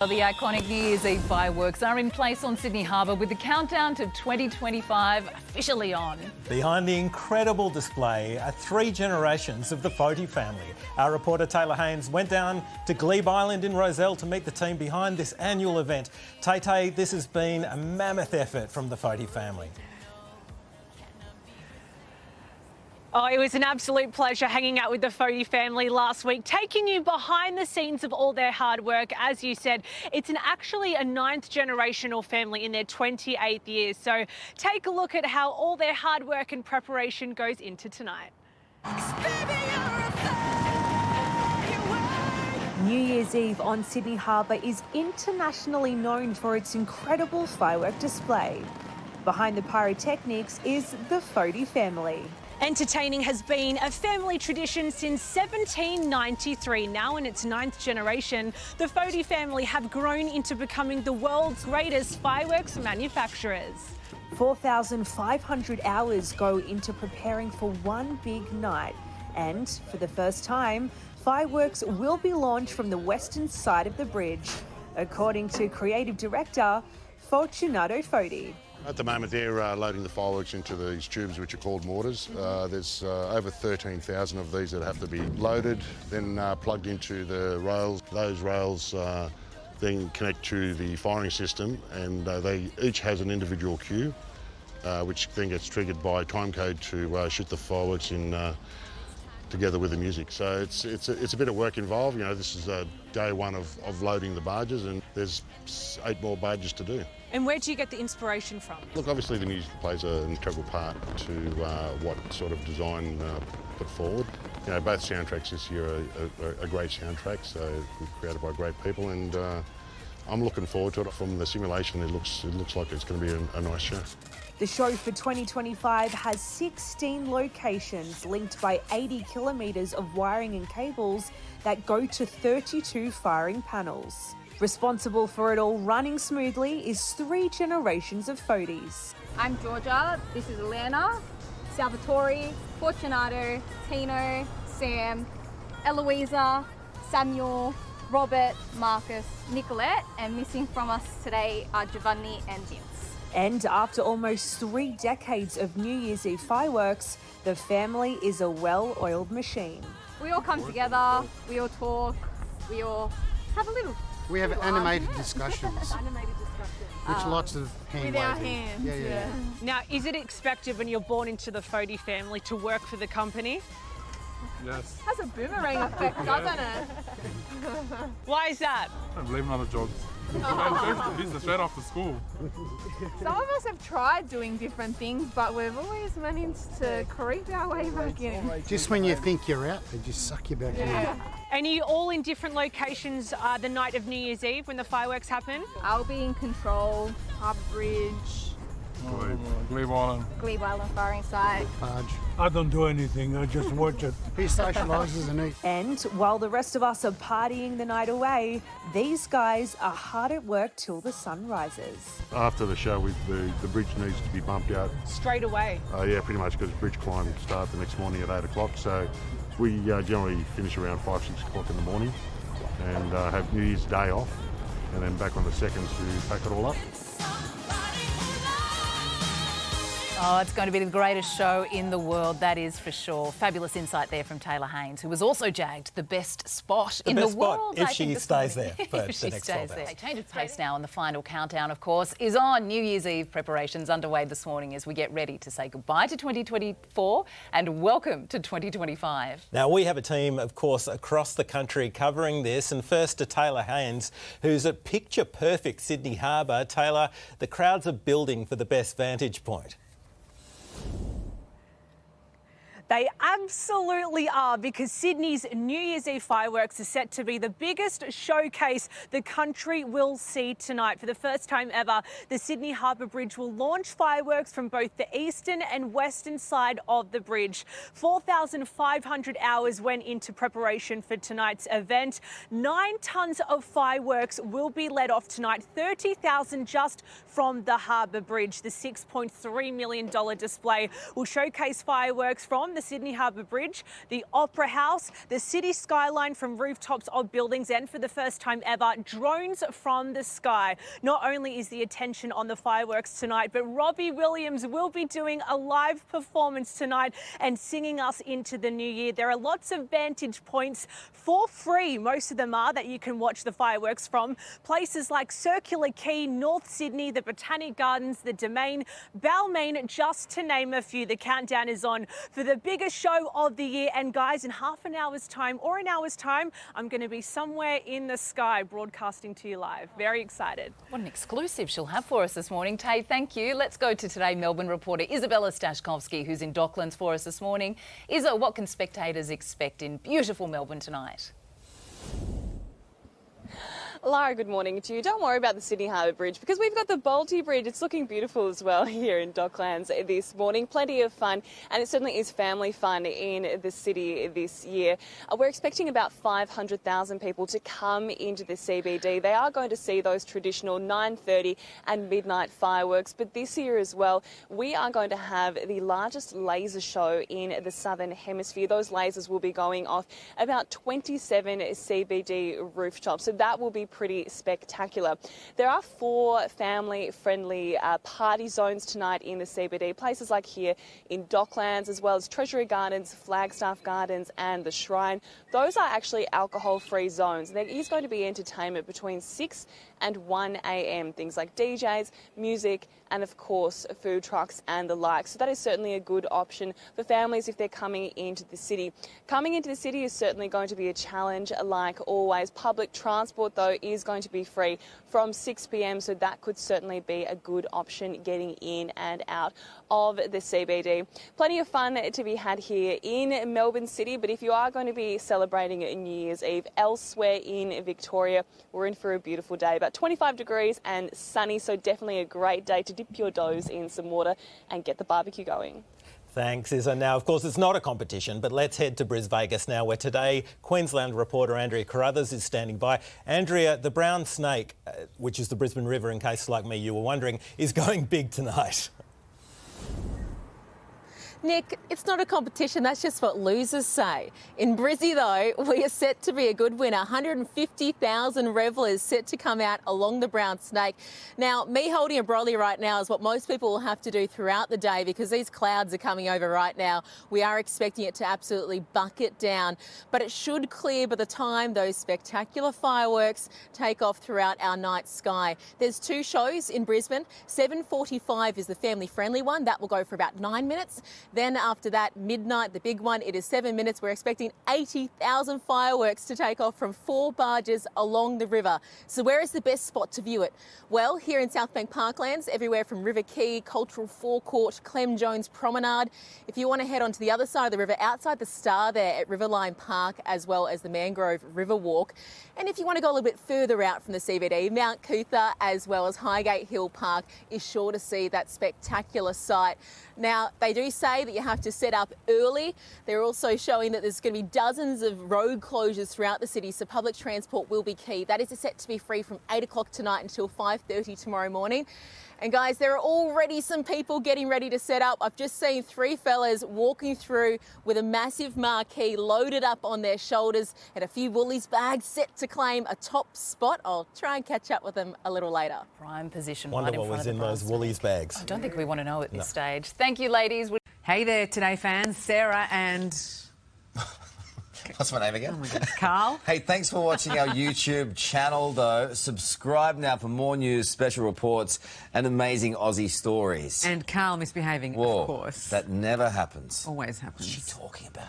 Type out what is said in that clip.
Well, the iconic New Year's Eve fireworks are in place on Sydney Harbour with the countdown to 2025 officially on. Behind the incredible display are three generations of the Foti family. Our reporter Taylor Haynes went down to Glebe Island in Rozelle to meet the team behind this annual event. Tay, this has been a mammoth effort from the Foti family. Oh, it was an absolute pleasure hanging out with the Foti family last week, taking you behind the scenes of all their hard work. As you said, it's actually a ninth generational family in their 28th year. So take a look at how all their hard work and preparation goes into tonight. New Year's Eve on Sydney Harbour is internationally known for its incredible firework display. Behind the pyrotechnics is the Foti family. Entertaining has been a family tradition since 1793. Now in its ninth generation, the Foti family have grown into becoming the world's greatest fireworks manufacturers. 4,500 hours go into preparing for one big night. And for the first time, fireworks will be launched from the western side of the bridge, according to creative director Fortunato Foti. At the moment they're loading the fireworks into these tubes which are called mortars. There's over 13,000 of these that have to be loaded, then plugged into the rails. Those rails then connect to the firing system, and they each has an individual cue, which then gets triggered by time code to shoot the fireworks in together with the music. So it's a bit of work involved. You know, this is day one of loading the barges, and there's 8 more barges to do. And where do you get the inspiration from? Look, obviously the music plays an integral part to what sort of design put forward. You know, both soundtracks this year are great soundtracks, created by great people, and I'm looking forward to it. From the simulation, it looks like it's going to be a nice show. The show for 2025 has 16 locations linked by 80 kilometres of wiring and cables that go to 32 firing panels. Responsible for it all running smoothly is 3 generations of Fotis. I'm Georgia, this is Lana, Salvatore, Fortunato, Tino, Sam, Eloisa, Samuel, Robert, Marcus, Nicolette, and missing from us today are Giovanni and James. And after almost 3 decades of New Year's Eve fireworks, the family is a well-oiled machine. We all come together, we all talk, we all have a little. We have animated discussions. Which lots of hand with our waving. hands. Yeah. Now, is it expected when you're born into the Foti family to work for the company? Yes. Has a boomerang effect, doesn't it? Why is that? I'm leaving other jobs. He's straight after school. Some of us have tried doing different things, but we've always managed to creep our way back in. Just when you think you're out, they just suck you back in. And are you all in different locations the night of New Year's Eve when the fireworks happen? I'll be in control, Harbour Bridge, Glebe Island. Glebe Island firing site. Barge. I don't do anything, I just watch it. He socialises and eats. And while the rest of us are partying the night away, these guys are hard at work till the sun rises. After the show, the bridge needs to be bumped out. Straight away. Yeah, pretty much, because bridge climb start the next morning at 8 o'clock. So we generally finish around 5, 6 o'clock in the morning and have New Year's Day off, and then back on the 2nd to pack it all up. Oh, it's going to be the greatest show in the world, that is for sure. Fabulous insight there from Taylor Haynes, who was also jagged the best spot in the world. If she stays there for if the she next stays 12 there. hours. Change of pace now, and the final countdown, of course, is on. New Year's Eve preparations underway this morning as we get ready to say goodbye to 2024 and welcome to 2025. Now, we have a team, of course, across the country covering this. And first to Taylor Haynes, who's at picture-perfect Sydney Harbour. Taylor, the crowds are building for the best vantage point. They absolutely are, because Sydney's New Year's Eve fireworks are set to be the biggest showcase the country will see tonight. For the first time ever, the Sydney Harbour Bridge will launch fireworks from both the eastern and western side of the bridge. 4,500 hours went into preparation for tonight's event. 9 tonnes of fireworks will be let off tonight, 30,000 just from the Harbour Bridge. The $6.3 million display will showcase fireworks from the the Sydney Harbour Bridge, the Opera House, the city skyline from rooftops of buildings, and for the first time ever, drones from the sky. Not only is the attention on the fireworks tonight, but Robbie Williams will be doing a live performance tonight and singing us into the new year. There are lots of vantage points for free, most of them are, that you can watch the fireworks from. Places like Circular Quay, North Sydney, the Botanic Gardens, the Domain, Balmain, just to name a few. The countdown is on for the biggest show of the year. And guys, in half an hour's time or an hour's time, I'm going to be somewhere in the sky broadcasting to you live. Very excited. What an exclusive she'll have for us this morning. Tay, thank you. Let's go to Today Melbourne reporter Isabella Stashkovsky, who's in Docklands for us this morning. Isa, what can spectators expect in beautiful Melbourne tonight? Lara, good morning to you. Don't worry about the Sydney Harbour Bridge because we've got the Bolte Bridge. It's looking beautiful as well here in Docklands this morning. Plenty of fun, and it certainly is family fun in the city this year. We're expecting about 500,000 people to come into the CBD. They are going to see those traditional 9:30 and midnight fireworks, but this year as well, we are going to have the largest laser show in the Southern Hemisphere. Those lasers will be going off about 27 CBD rooftops, so that will be pretty spectacular. There are 4 family-friendly party zones tonight in the CBD, places like here in Docklands, as well as Treasury Gardens, Flagstaff Gardens and the Shrine. Those are actually alcohol-free zones. There is going to be entertainment between 6 and 1 a.m. Things like DJs, music, and of course food trucks and the like. So that is certainly a good option for families if they're coming into the city. Coming into the city is certainly going to be a challenge like always. Public transport though is going to be free from 6 p.m, so that could certainly be a good option getting in and out of the CBD. Plenty of fun to be had here in Melbourne City, but if you are going to be celebrating New Year's Eve elsewhere in Victoria, we're in for a beautiful day. About 25 degrees and sunny, so definitely a great day to dip your toes in some water and get the barbecue going. Thanks, Isa. Now, of course, it's not a competition, but let's head to Bris Vegas now, where today Queensland reporter Andrea Carruthers is standing by. Andrea, the brown snake, which is the Brisbane River, in case like me you were wondering, is going big tonight. Nick, it's not a competition, that's just what losers say. In Brizzy though, we are set to be a good winner. 150,000 revellers set to come out along the brown snake. Now, me holding a brolly right now is what most people will have to do throughout the day because these clouds are coming over right now. We are expecting it to absolutely bucket down, but it should clear by the time those spectacular fireworks take off throughout our night sky. There's 2 shows in Brisbane. 7:45 is the family-friendly one. That will go for about 9 minutes. Then after that, midnight, the big one, it is 7 minutes. We're expecting 80,000 fireworks to take off from 4 barges along the river. So where is the best spot to view it? Well, here in Southbank Parklands, everywhere from River Quay, Cultural Forecourt, Clem Jones Promenade. If you want to head onto the other side of the river, outside the Star there at Riverline Park, as well as the Mangrove River Walk. And if you want to go a little bit further out from the CBD, Mount Cootha, as well as Highgate Hill Park, is sure to see that spectacular sight. Now, they do say that you have to set up early. They're also showing that there's going to be dozens of road closures throughout the city, so public transport will be key. That is set to be free from 8 o'clock tonight until 5:30 tomorrow morning. And guys, there are already some people getting ready to set up. I've just seen 3 fellas walking through with a massive marquee loaded up on their shoulders and a few Woolies bags set to claim a top spot. I'll try and catch up with them a little later. Prime position Wonder right in what front was of in the those brown Woolies snake. bags. I don't think we want to know at this stage. Thank you, ladies. Hey there, Today fans. Sarah and... What's my name again? Oh my goodness, Carl. Hey, thanks for watching our YouTube channel, though. Subscribe now for more news, special reports and amazing Aussie stories. And Carl misbehaving, Whoa, of course. that never happens. Always happens. What's she talking about?